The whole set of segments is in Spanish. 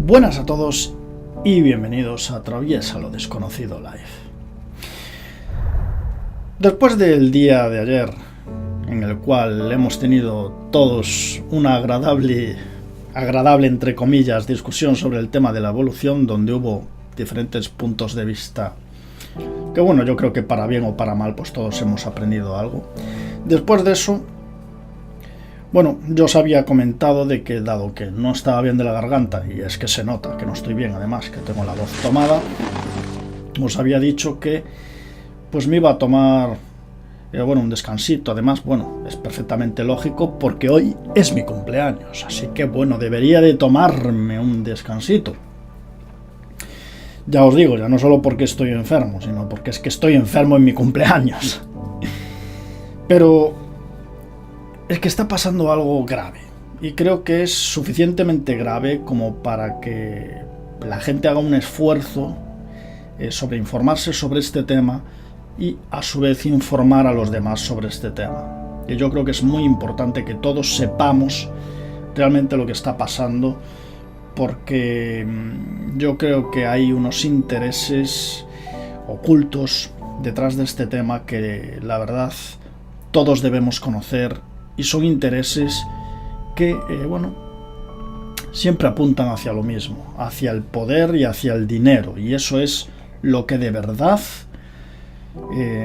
Buenas a todos y bienvenidos a Atraviesa lo Desconocido Live. Después del día de ayer, en el cual hemos tenido todos una agradable entre comillas discusión sobre el tema de la evolución, donde hubo diferentes puntos de vista que bueno, yo creo que para bien o para mal pues todos hemos aprendido algo. Después de eso, bueno, yo os había comentado de que dado que no estaba bien de la garganta, y es que se nota que no estoy bien, además que tengo la voz tomada, os había dicho que pues me iba a tomar un descansito. Además, bueno, es perfectamente lógico porque hoy es mi cumpleaños, así que bueno, debería de tomarme un descansito. Ya os digo, ya no solo porque estoy enfermo, sino porque es que estoy enfermo en mi cumpleaños. Pero es que está pasando algo grave, y creo que es suficientemente grave como para que la gente haga un esfuerzo sobre informarse sobre este tema y a su vez informar a los demás sobre este tema. Y yo creo que es muy importante que todos sepamos realmente lo que está pasando, porque yo creo que hay unos intereses ocultos detrás de este tema que la verdad todos debemos conocer, y son intereses que siempre apuntan hacia lo mismo, hacia el poder y hacia el dinero, y eso es lo que de verdad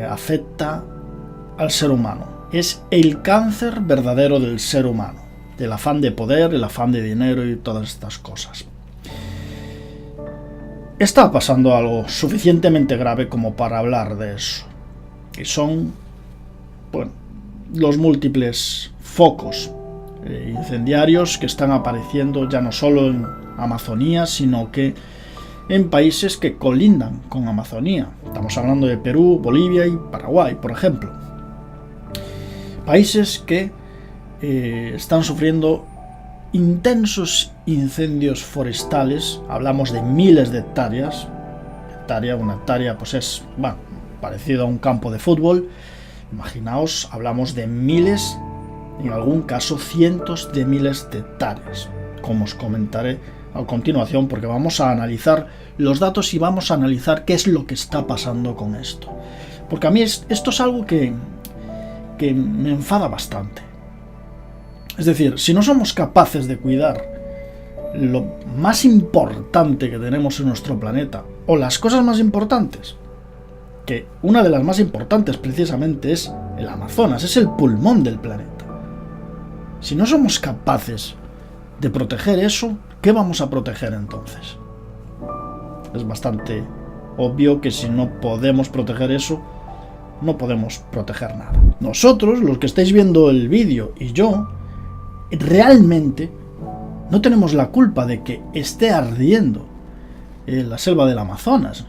afecta al ser humano. Es el cáncer verdadero del ser humano, del afán de poder, el afán de dinero y todas estas cosas. Está pasando algo suficientemente grave como para hablar de eso, y son, los múltiples focos incendiarios que están apareciendo ya no solo en Amazonía, sino que en países que colindan con Amazonía. Estamos hablando de Perú, Bolivia y Paraguay, por ejemplo. Países que están sufriendo intensos incendios forestales. Hablamos de miles de hectáreas. Una hectárea pues es parecido a un campo de fútbol. Imaginaos, hablamos de miles, en algún caso cientos de miles de hectáreas, como os comentaré a continuación, porque vamos a analizar los datos y vamos a analizar qué es lo que está pasando con esto. Porque a mí esto es algo que me enfada bastante. Es decir, si no somos capaces de cuidar lo más importante que tenemos en nuestro planeta, o las cosas más importantes, que una de las más importantes precisamente es el Amazonas, es el pulmón del planeta. Si no somos capaces de proteger eso, ¿qué vamos a proteger entonces? Es bastante obvio que si no podemos proteger eso, no podemos proteger nada. Nosotros, los que estáis viendo el vídeo, y yo, realmente no tenemos la culpa de que esté ardiendo la selva del Amazonas.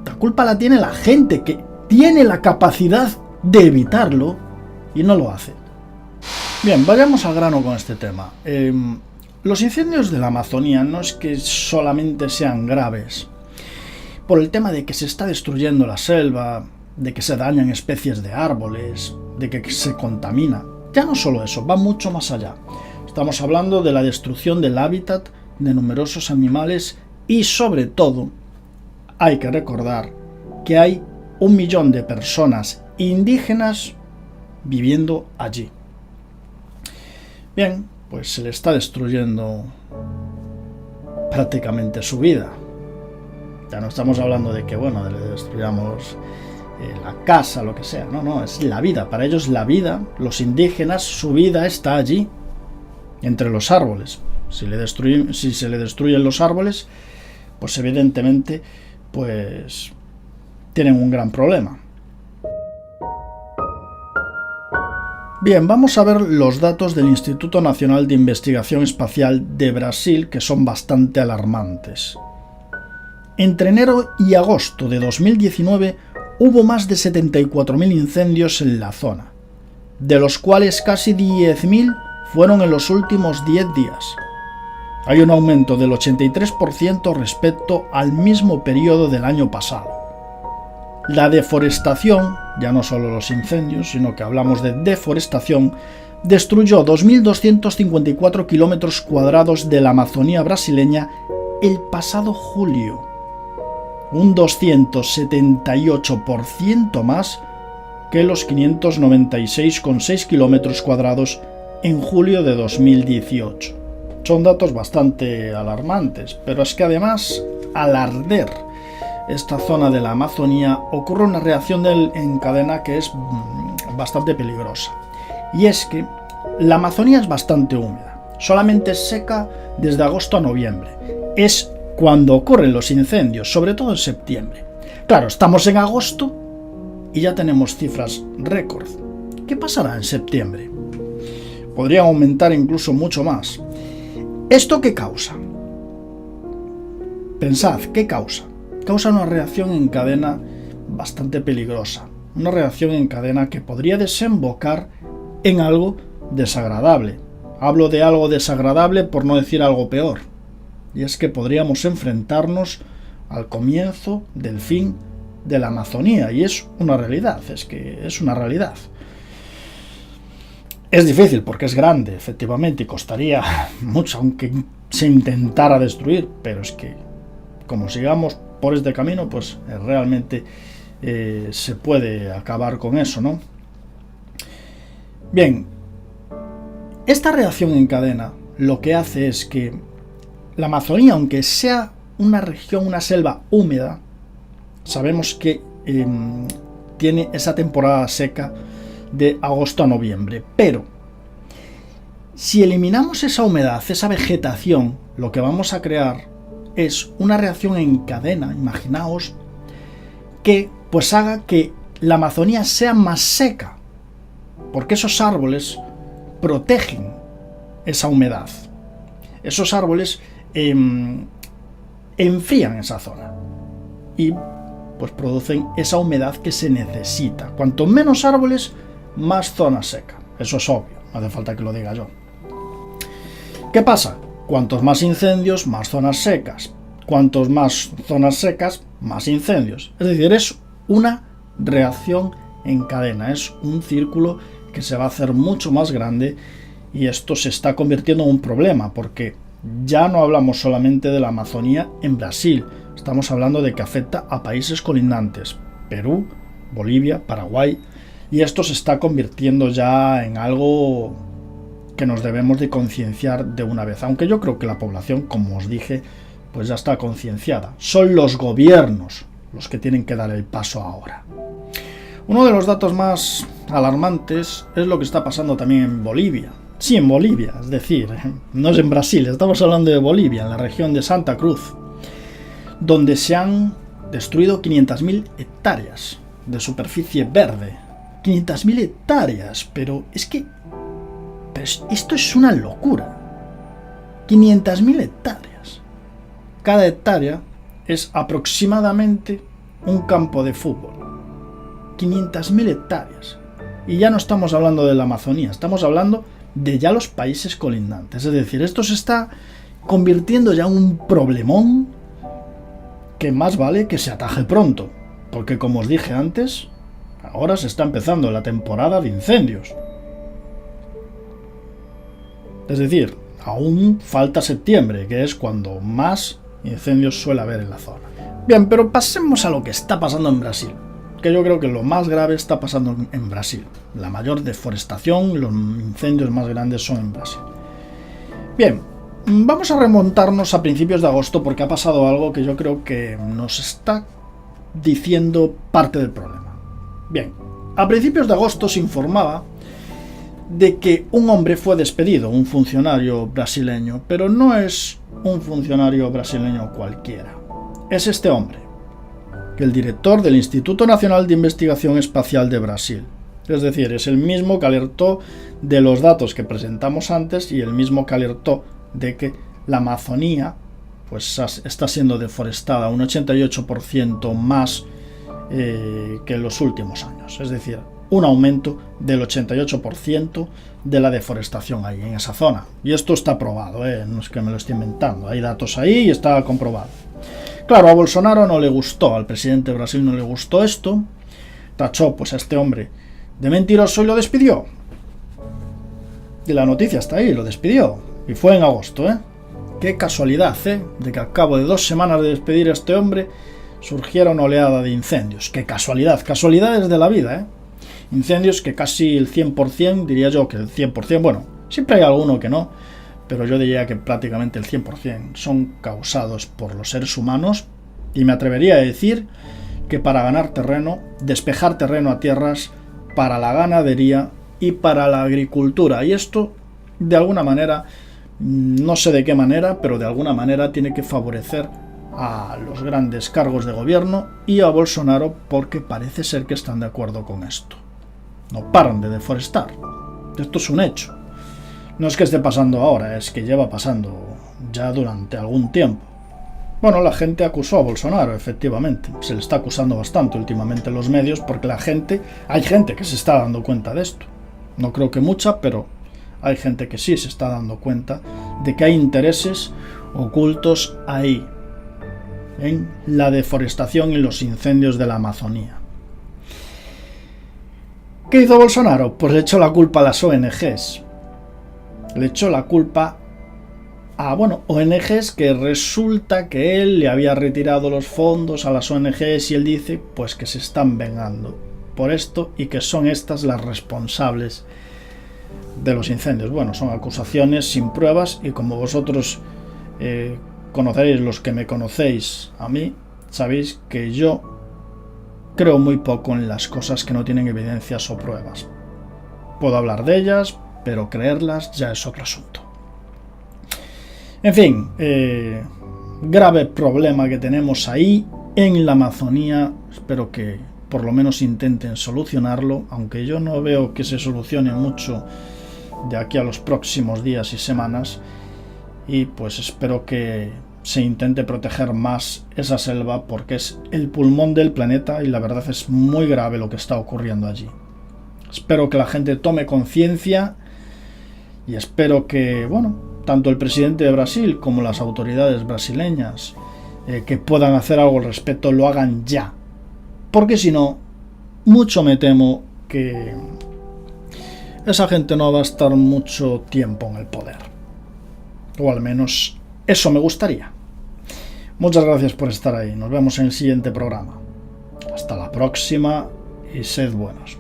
La culpa la tiene la gente que tiene la capacidad de evitarlo y no lo hace. Bien, vayamos al grano con este tema. Los incendios de la Amazonía no es que solamente sean graves por el tema de que se está destruyendo la selva, de que se dañan especies de árboles, de que se contamina. Ya no solo eso, va mucho más allá. Estamos hablando de la destrucción del hábitat de numerosos animales y sobre todo hay que recordar que hay 1 millón de personas indígenas viviendo allí. Bien, pues se le está destruyendo prácticamente su vida. Ya no estamos hablando de que, le destruyamos la casa, lo que sea. No, es la vida. Para ellos la vida, los indígenas, su vida está allí, entre los árboles. Si se le destruyen los árboles, pues evidentemente tienen un gran problema. Bien, vamos a ver los datos del Instituto Nacional de Investigación Espacial de Brasil, que son bastante alarmantes. Entre enero y agosto de 2019 hubo más de 74.000 incendios en la zona, de los cuales casi 10.000 fueron en los últimos 10 días. Hay un aumento del 83% respecto al mismo periodo del año pasado. La deforestación, ya no solo los incendios, sino que hablamos de deforestación, destruyó 2.254 kilómetros cuadrados de la Amazonía brasileña el pasado julio, un 278% más que los 596,6 kilómetros cuadrados en julio de 2018. Son datos bastante alarmantes, pero es que además, al arder esta zona de la Amazonía, ocurre una reacción en cadena que es bastante peligrosa. Y es que la Amazonía es bastante húmeda, solamente es seca desde agosto a noviembre. Es cuando ocurren los incendios, sobre todo en septiembre. Claro, estamos en agosto y ya tenemos cifras récord. ¿Qué pasará en septiembre? Podría aumentar incluso mucho más. ¿Esto qué causa? Pensad, ¿qué causa? Causa una reacción en cadena bastante peligrosa. Una reacción en cadena que podría desembocar en algo desagradable. Hablo de algo desagradable por no decir algo peor. Y es que podríamos enfrentarnos al comienzo del fin de la Amazonía. Y es una realidad, es que es una realidad. Es difícil porque es grande, efectivamente, y costaría mucho, aunque se intentara destruir. Pero es que, como sigamos por este camino, pues realmente se puede acabar con eso, ¿no? Bien, esta reacción en cadena lo que hace es que la Amazonía, aunque sea una región, una selva húmeda, sabemos que tiene esa temporada seca de agosto a noviembre, pero si eliminamos esa humedad, esa vegetación, lo que vamos a crear es una reacción en cadena, imaginaos, que pues haga que la Amazonía sea más seca, porque esos árboles protegen esa humedad. Esos árboles enfrían esa zona y pues producen esa humedad que se necesita. Cuanto menos árboles, más zona seca. Eso es obvio, no hace falta que lo diga yo. ¿Qué pasa? Cuantos más incendios, más zonas secas. Cuantos más zonas secas, más incendios. Es decir, es una reacción en cadena, es un círculo que se va a hacer mucho más grande y esto se está convirtiendo en un problema porque ya no hablamos solamente de la Amazonía en Brasil, estamos hablando de que afecta a países colindantes, Perú, Bolivia, Paraguay, y esto se está convirtiendo ya en algo que nos debemos de concienciar de una vez, aunque yo creo que la población, como os dije, pues ya está concienciada. Son los gobiernos los que tienen que dar el paso ahora. Uno de los datos más alarmantes es lo que está pasando también en Bolivia. Sí, en Bolivia, es decir, no es en Brasil, estamos hablando de Bolivia, en la región de Santa Cruz, donde se han destruido 500.000 hectáreas de superficie verde. 500.000 hectáreas, pero esto es una locura. 500.000 hectáreas. Cada hectárea es aproximadamente un campo de fútbol. 500.000 hectáreas. Y ya no estamos hablando de la Amazonía, estamos hablando de ya los países colindantes. Es decir, esto se está convirtiendo ya en un problemón que más vale que se ataje pronto. Porque como os dije antes, ahora se está empezando la temporada de incendios. Es decir, aún falta septiembre, que es cuando más incendios suele haber en la zona. Bien, pero pasemos a lo que está pasando en Brasil, que yo creo que lo más grave está pasando en Brasil. La mayor deforestación, los incendios más grandes son en Brasil. Bien, vamos a remontarnos a principios de agosto porque ha pasado algo que yo creo que nos está diciendo parte del problema. Bien, a principios de agosto se informaba de que un hombre fue despedido, un funcionario brasileño, pero no es un funcionario brasileño cualquiera. Es este hombre, el director del Instituto Nacional de Investigación Espacial de Brasil. Es decir, es el mismo que alertó de los datos que presentamos antes y el mismo que alertó de que la Amazonía pues, está siendo deforestada un 88% más que en los últimos años. Es decir, un aumento del 88% de la deforestación ahí en esa zona. Y esto está probado, no es que me lo esté inventando. Hay datos ahí y está comprobado. Claro, a Bolsonaro no le gustó, al presidente de Brasil no le gustó esto. Tachó pues a este hombre de mentiroso y lo despidió. Y la noticia está ahí, lo despidió. Y fue en agosto, ¿eh? Qué casualidad, ¿eh? De que al cabo de 2 semanas de despedir a este hombre surgiera una oleada de incendios. Qué casualidad, casualidades de la vida, ¿eh? Incendios que casi el 100%, diría yo que el 100%, bueno, siempre hay alguno que no, pero yo diría que prácticamente el 100% son causados por los seres humanos, y me atrevería a decir que para ganar terreno, despejar terreno a tierras, para la ganadería y para la agricultura. Y esto, de alguna manera, no sé de qué manera, pero de alguna manera tiene que favorecer a los grandes cargos de gobierno y a Bolsonaro, porque parece ser que están de acuerdo con esto. No paran de deforestar. Esto es un hecho. No es que esté pasando ahora, es que lleva pasando ya durante algún tiempo. Bueno, la gente acusó a Bolsonaro, efectivamente. Se le está acusando bastante últimamente en los medios porque hay gente que se está dando cuenta de esto. No creo que mucha, pero hay gente que sí se está dando cuenta de que hay intereses ocultos ahí, en la deforestación y los incendios de la Amazonía. ¿Qué hizo Bolsonaro? Pues le echó la culpa a las ONGs. Le echó la culpa a, ONGs que resulta que él le había retirado los fondos a las ONGs y él dice pues que se están vengando por esto y que son estas las responsables de los incendios. Bueno, son acusaciones sin pruebas y como vosotros conoceréis, los que me conocéis a mí, sabéis que yo creo muy poco en las cosas que no tienen evidencias o pruebas. Puedo hablar de ellas, pero creerlas ya es otro asunto. En fin, grave problema que tenemos ahí en la Amazonía. Espero que por lo menos intenten solucionarlo, aunque yo no veo que se solucione mucho de aquí a los próximos días y semanas. Y pues espero que se intente proteger más esa selva, porque es el pulmón del planeta y la verdad es muy grave lo que está ocurriendo allí. Espero que la gente tome conciencia y espero que, tanto el presidente de Brasil como las autoridades brasileñas que puedan hacer algo al respecto lo hagan ya, porque si no, mucho me temo que esa gente no va a estar mucho tiempo en el poder, o al menos eso me gustaría. Muchas gracias por estar ahí. Nos vemos en el siguiente programa. Hasta la próxima y sed buenos.